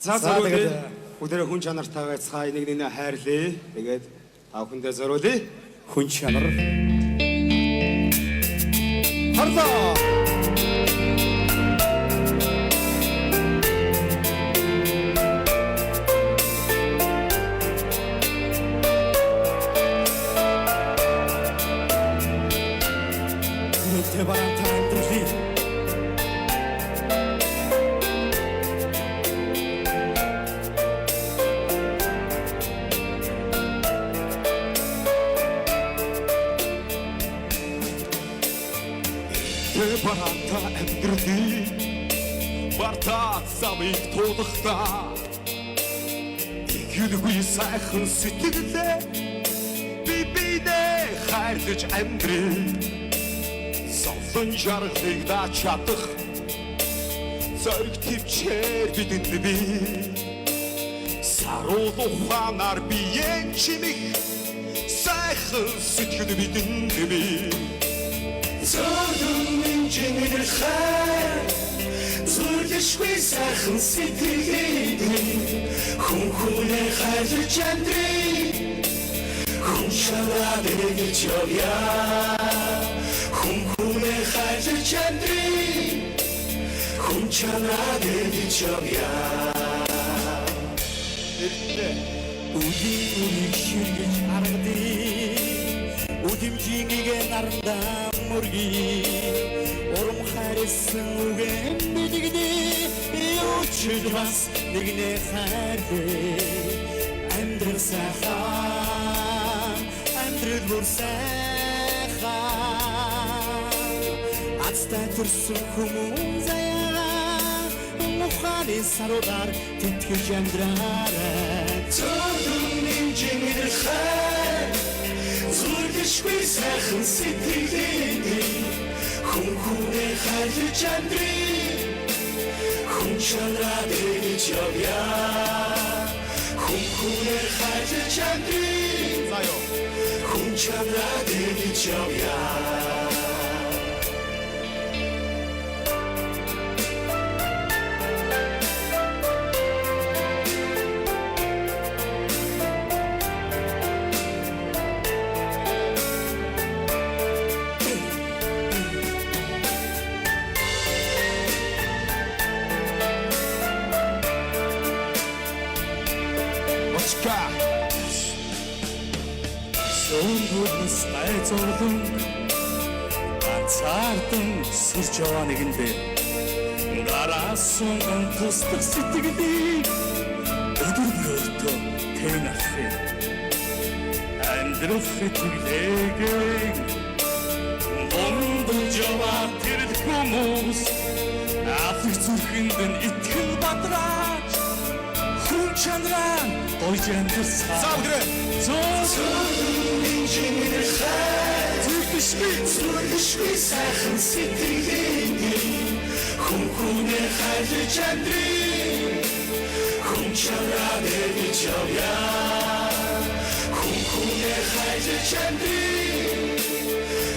За тэгээд өдөр хүн чанартай байцгаа нэг нэг хайрлаа. Тэгээд та бүхэндээ зориулъя. Хүн чанар. Харлаа. Тэбаран таамдли. Тэбаранта амьдрали бартаа замыг туулахдаа игэнгүй сайхан сэтгэлээ би бидээ хайрлаж амьдрий Son жаргалыг дач чадах зориг төвчээр бидэнд би саруул ухаанаар биеийн чимэх сайхан сэтгэл бидэнд би Зодон чиний хай зүрдэшгүй сайхан сэтгэл хүн хүнээ хайрлаж амьдрий хүн шалаад гэж явъя Хүнээ хайрлаж амьдрий хүн чанараа гэж явъя Үдийг ширгэж харагдий Үдимжинийг нарандаа мөргий Урам хайрсан үгэн бидэгдий Юучил бас нэгнээ хайрлаа Амьдрал сайхан Амьдрал бүр сайхан Ацтай төрсөн хүмүүс аяа Муханы саруудаар тэтгэж амьдраарай Зодон чиний хай Зүрдэшгүй сайхан сэтгэлээ Хүн хүнээ хайрлаж амьдрий Хүн чанараа гэж явъя Хүн хүнээ хайрлаж амьдрий Хүн чанараа гэж явъя Сөндөөс гайзуулан ганцаардан сэрж яваа нэгэндээ гараас сунган тусдаг сэтгэлийг өдөр бүртөө тэн алхах амьдрах хэвлээг бондож яваа тэр хүмүүс африк зүрхэнд нь итгэл бадрааж хүн чанараа дойж амьдсан Зодон чиний хай Зүрдэшгүй сайхан сэтгэлээ Хүн хүнээ хайрлаж амьдрий Хүн чанараа гэж явъя Хүн хүнээ хайрлаж амьдрий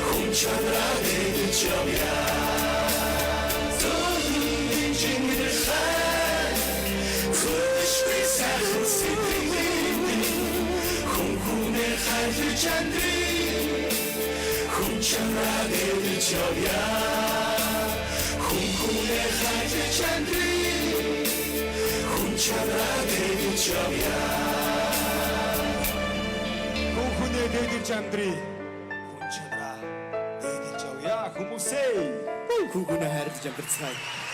Хүн чанараа гэж явъя Зодон чиний хай Зүрдэшгүй сайхан сэтгэлээ Хүн хүнээ хайрлаж амьдрий Хүн чанараа гэж явъя Хүн хүнээ хайрлаж амьдрий Хүн чанараа гэж явъя Хүн хүнээ гэж амьдрий Хүн чанараа гэж явъя хүмүүсээ Хүн хүнээ хайрлаж амьдрцгаая